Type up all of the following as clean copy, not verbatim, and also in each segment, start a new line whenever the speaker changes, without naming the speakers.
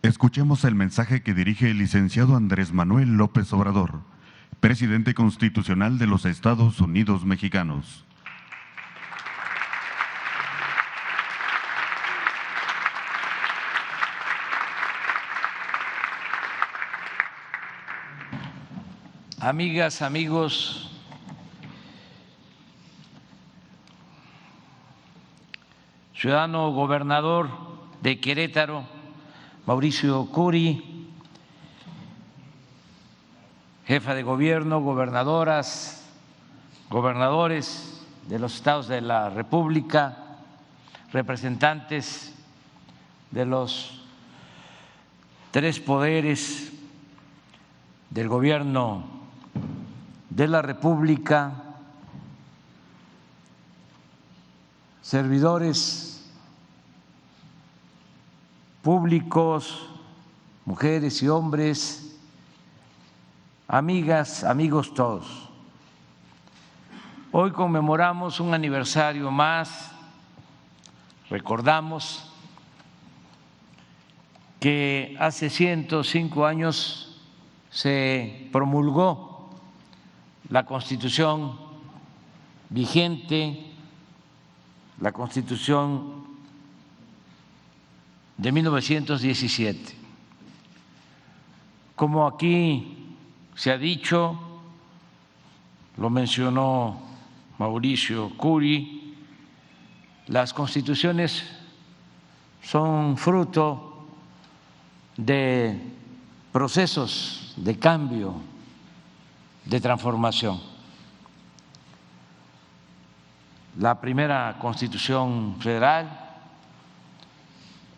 Escuchemos el mensaje que dirige el licenciado Andrés Manuel López Obrador, presidente constitucional de los Estados Unidos mexicanos.
Amigas, amigos, ciudadano gobernador de Querétaro, Mauricio Curi, jefa de gobierno, gobernadoras, gobernadores de los estados de la República, representantes de los tres poderes del gobierno de la República, servidores públicos, mujeres y hombres, amigas, amigos todos. Hoy conmemoramos un aniversario más, recordamos que hace 105 años se promulgó la Constitución vigente, la Constitución de 1917. Como aquí se ha dicho, lo mencionó Mauricio Curi, las constituciones son fruto de procesos de cambio, de transformación. La primera Constitución Federal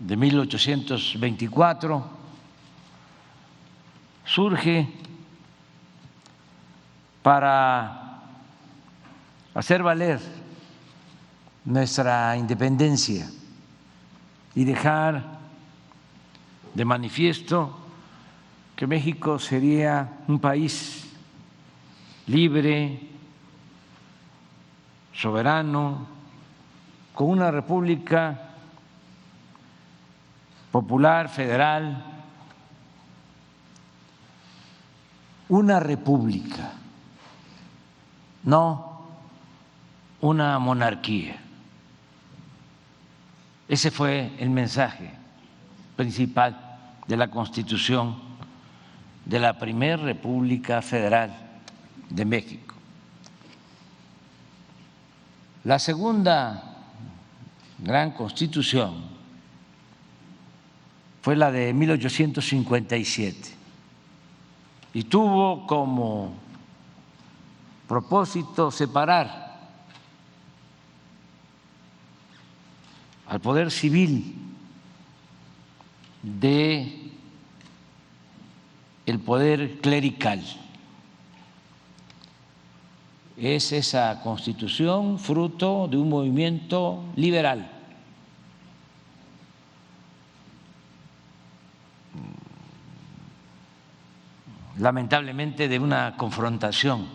de 1824 surge para hacer valer nuestra independencia y dejar de manifiesto que México sería un país libre, soberano, con una república popular, federal, una república, no una monarquía. Ese fue el mensaje principal de la Constitución de la Primera República Federal de México. La segunda gran Constitución fue la de 1857 y tuvo como propósito separar al poder civil de el poder clerical. Es esa Constitución fruto de un movimiento liberal. Lamentablemente de una confrontación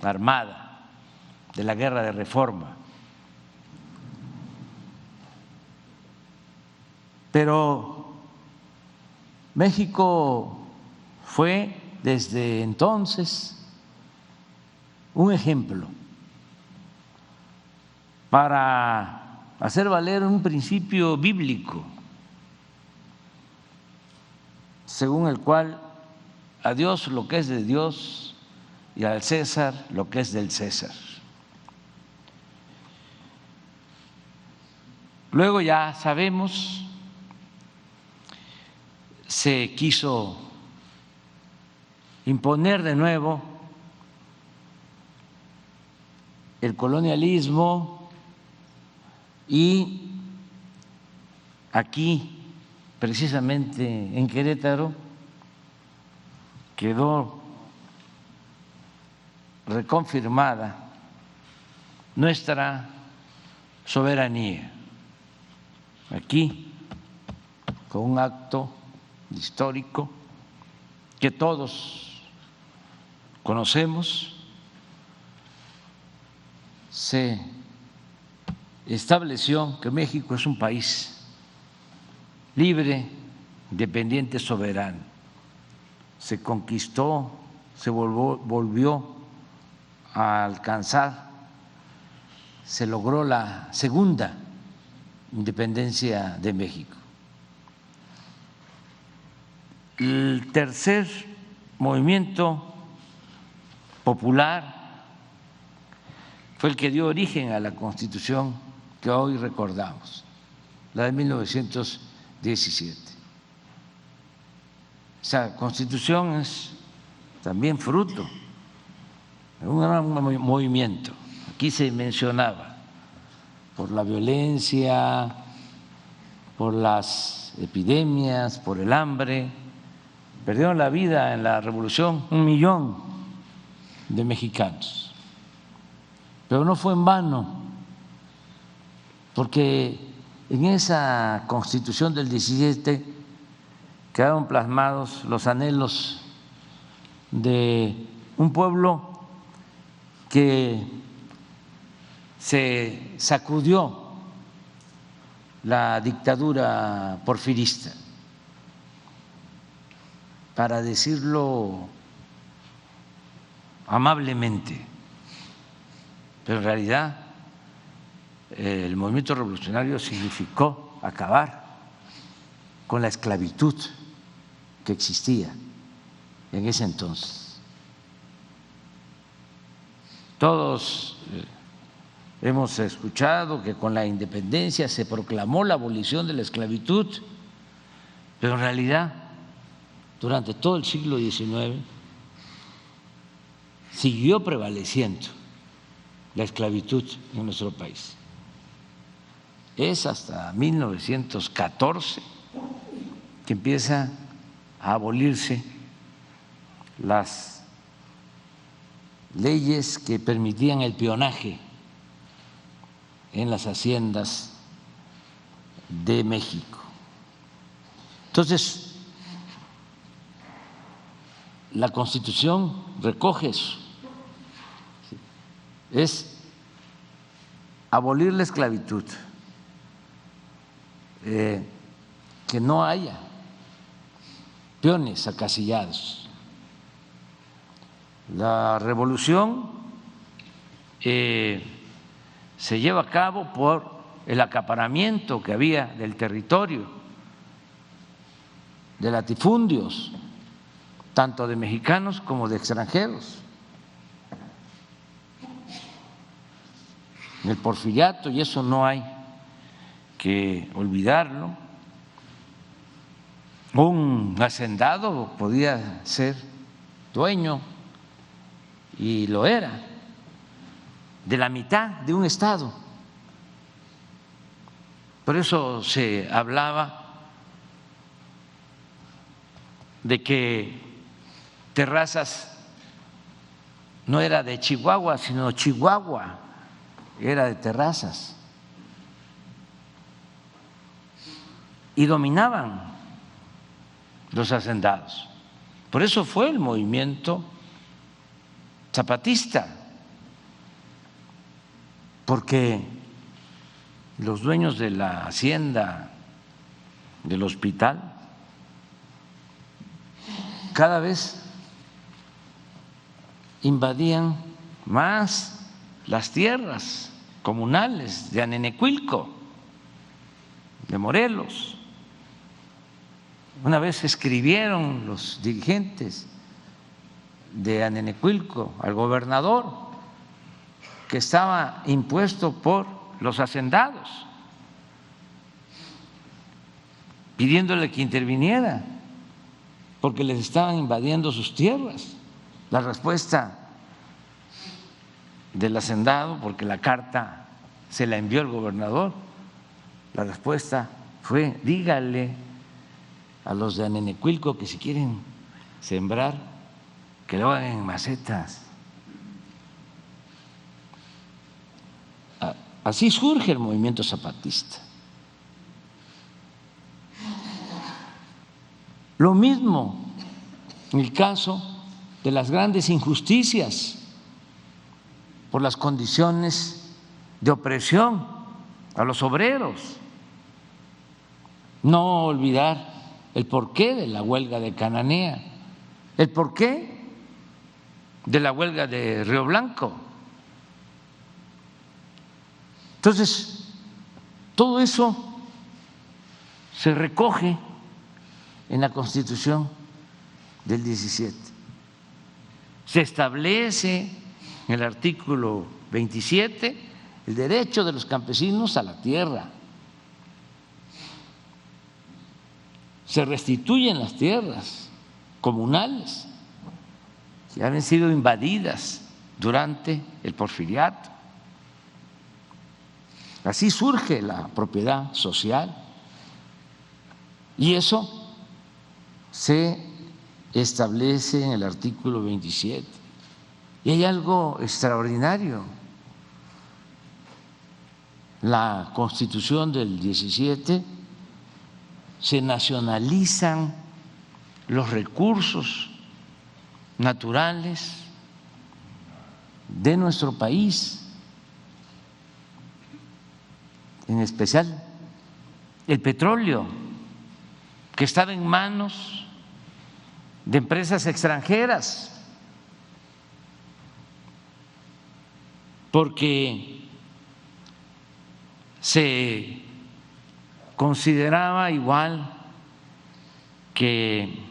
armada, de la Guerra de Reforma. Pero México fue desde entonces un ejemplo para hacer valer un principio bíblico según el cual a Dios lo que es de Dios y al César lo que es del César. Luego ya sabemos, se quiso imponer de nuevo el colonialismo y aquí, precisamente en Querétaro, quedó reconfirmada nuestra soberanía. Aquí, con un acto histórico que todos conocemos, se estableció que México es un país libre, independiente soberano. Se conquistó, se volvió a alcanzar, se logró la segunda independencia de México. El tercer movimiento popular fue el que dio origen a la Constitución que hoy recordamos, la de 1917. Esa Constitución es también fruto de un gran movimiento. Aquí se mencionaba por la violencia, por las epidemias, por el hambre. Perdieron la vida en la revolución 1 millón de mexicanos. Pero no fue en vano, porque en esa Constitución del 17 quedaron plasmados los anhelos de un pueblo que se sacudió la dictadura porfirista, para decirlo amablemente, pero en realidad el movimiento revolucionario significó acabar con la esclavitud que existía en ese entonces. Todos hemos escuchado que con la independencia se proclamó la abolición de la esclavitud, pero en realidad durante todo el siglo XIX siguió prevaleciendo la esclavitud en nuestro país. Es hasta 1914 que empieza a abolirse las leyes que permitían el peonaje en las haciendas de México. Entonces, la Constitución recoge eso, es abolir la esclavitud, que no haya peones acasillados. La revolución se lleva a cabo por el acaparamiento que había del territorio, de latifundios, tanto de mexicanos como de extranjeros. El porfiriato, y eso no hay que olvidarlo, un hacendado podía ser dueño, y lo era, de la mitad de un estado. Por eso se hablaba de que Terrazas no era de Chihuahua, sino Chihuahua era de Terrazas. Y dominaban los hacendados. Por eso fue el movimiento zapatista, porque los dueños de la hacienda del hospital cada vez invadían más las tierras comunales de Anenecuilco, de Morelos. Una vez escribieron los dirigentes de Anenecuilco al gobernador que estaba impuesto por los hacendados, pidiéndole que interviniera porque les estaban invadiendo sus tierras. La respuesta del hacendado, porque la carta se la envió el gobernador, la respuesta fue: dígale a los de Anenecuilco que si quieren sembrar, que lo hagan en macetas. Así surge el movimiento zapatista. Lo mismo en el caso de las grandes injusticias por las condiciones de opresión a los obreros. No olvidar el porqué de la huelga de Cananea, el porqué de la huelga de Río Blanco. Entonces, todo eso se recoge en la Constitución del 17. Se establece en el artículo 27 el derecho de los campesinos a la tierra. Se restituyen las tierras comunales que habían sido invadidas durante el Porfiriato. Así surge la propiedad social y eso se establece en el artículo 27. Y hay algo extraordinario. La Constitución del 17 se nacionalizan los recursos naturales de nuestro país, en especial el petróleo, que estaba en manos de empresas extranjeras, porque se consideraba igual que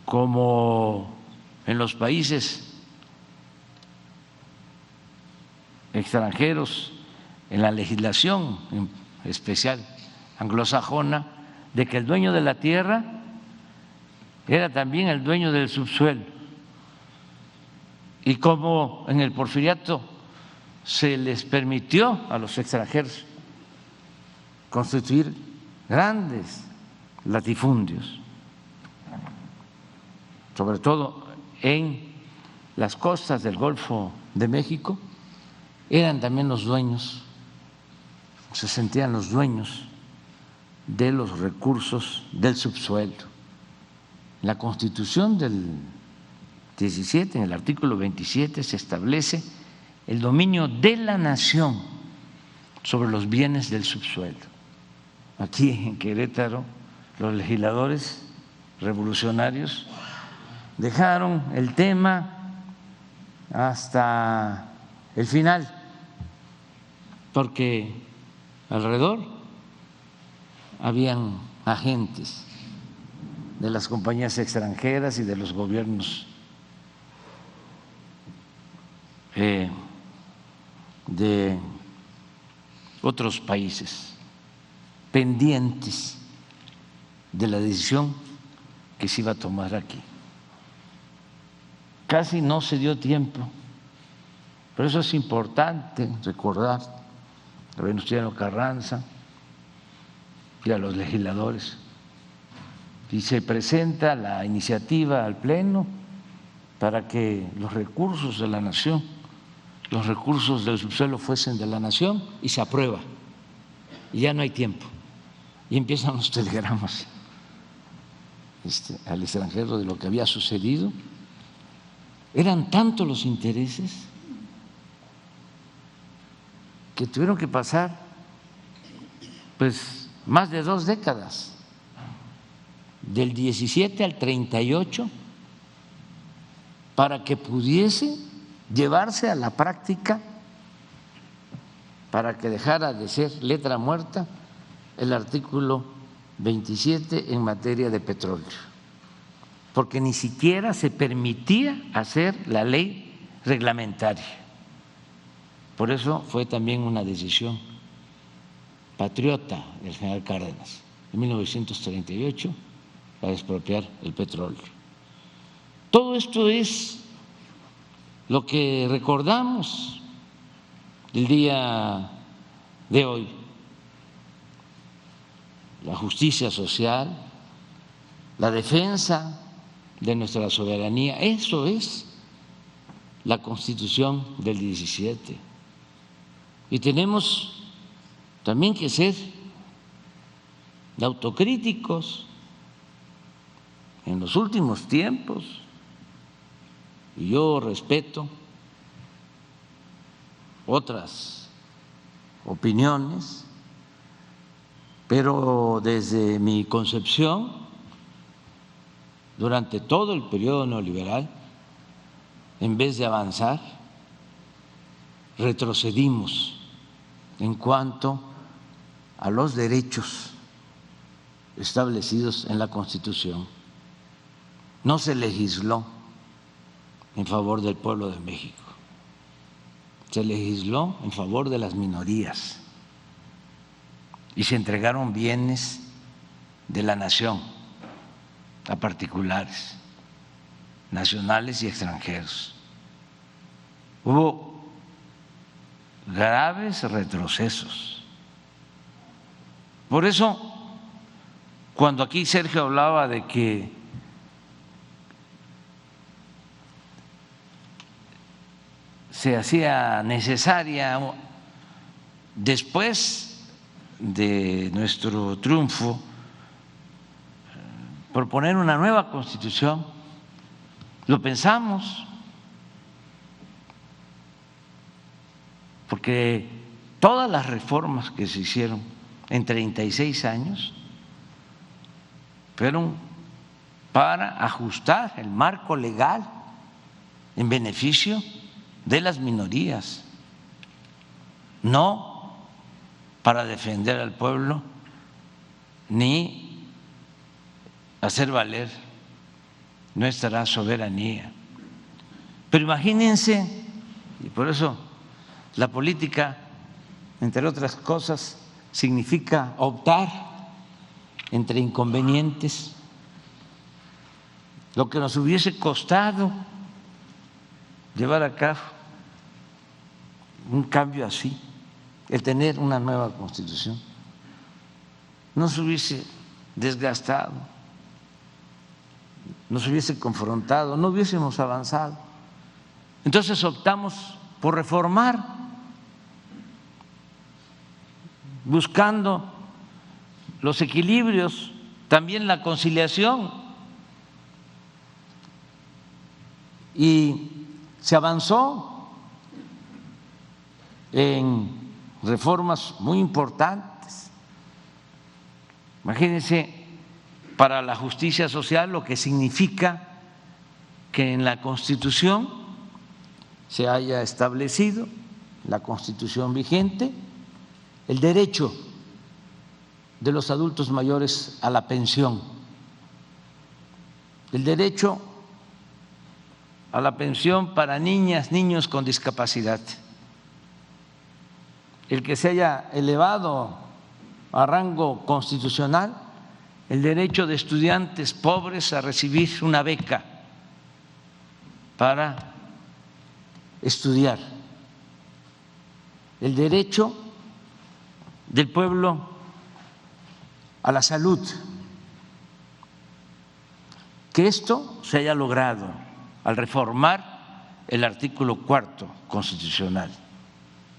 como en los países extranjeros, en la legislación en especial anglosajona, de que el dueño de la tierra era también el dueño del subsuelo. Y como en el Porfiriato se les permitió a los extranjeros constituir grandes latifundios, sobre todo en las costas del Golfo de México, eran también los dueños, se sentían los dueños de los recursos del subsuelo. La Constitución del 17, en el artículo 27, se establece el dominio de la nación sobre los bienes del subsuelo. Aquí en Querétaro, los legisladores revolucionarios dejaron el tema hasta el final, porque alrededor habían agentes de las compañías extranjeras y de los gobiernos de otros países pendientes de la decisión que se iba a tomar aquí. Casi no se dio tiempo, pero eso es importante recordar a Venustiano Carranza y a los legisladores. Y se presenta la iniciativa al Pleno para que los recursos de la nación, los recursos del subsuelo fuesen de la nación, y se aprueba. Y ya no hay tiempo. Y empiezan los telegramas al extranjero de lo que había sucedido. Eran tantos los intereses que tuvieron que pasar pues más de 2 décadas, del 17 al 38, para que pudiese llevarse a la práctica, para que dejara de ser letra muerta el artículo 27 en materia de petróleo, porque ni siquiera se permitía hacer la ley reglamentaria. Por eso fue también una decisión patriota del general Cárdenas en 1938 para expropiar el petróleo. Todo esto es lo que recordamos el día de hoy. La justicia social, la defensa de nuestra soberanía, eso es la Constitución del 17. Y tenemos también que ser autocríticos. En los últimos tiempos, y yo respeto otras opiniones, Pero desde mi concepción, durante todo el periodo neoliberal, en vez de avanzar, retrocedimos en cuanto a los derechos establecidos en la Constitución. No se legisló en favor del pueblo de México, se legisló en favor de las minorías y se entregaron bienes de la nación a particulares, nacionales y extranjeros. Hubo graves retrocesos. Por eso, cuando aquí Sergio hablaba de que se hacía necesaria después de nuestro triunfo proponer una nueva Constitución, lo pensamos, porque todas las reformas que se hicieron en 36 años fueron para ajustar el marco legal en beneficio de las minorías, no para defender al pueblo ni hacer valer nuestra soberanía. Pero imagínense, y por eso la política, entre otras cosas, significa optar entre inconvenientes, lo que nos hubiese costado llevar a cabo un cambio así, el tener una nueva Constitución, no se hubiese desgastado, nos hubiese confrontado, no hubiésemos avanzado. Entonces optamos por reformar, buscando los equilibrios, también la conciliación, y se avanzó en reformas muy importantes. Imagínense, para la justicia social, lo que significa que en la Constitución se haya establecido, la Constitución vigente, el derecho de los adultos mayores a la pensión, el derecho a la pensión para niñas, niños con discapacidad, el que se haya elevado a rango constitucional el derecho de estudiantes pobres a recibir una beca para estudiar, el derecho del pueblo a la salud, que esto se haya logrado al reformar el artículo 4 constitucional.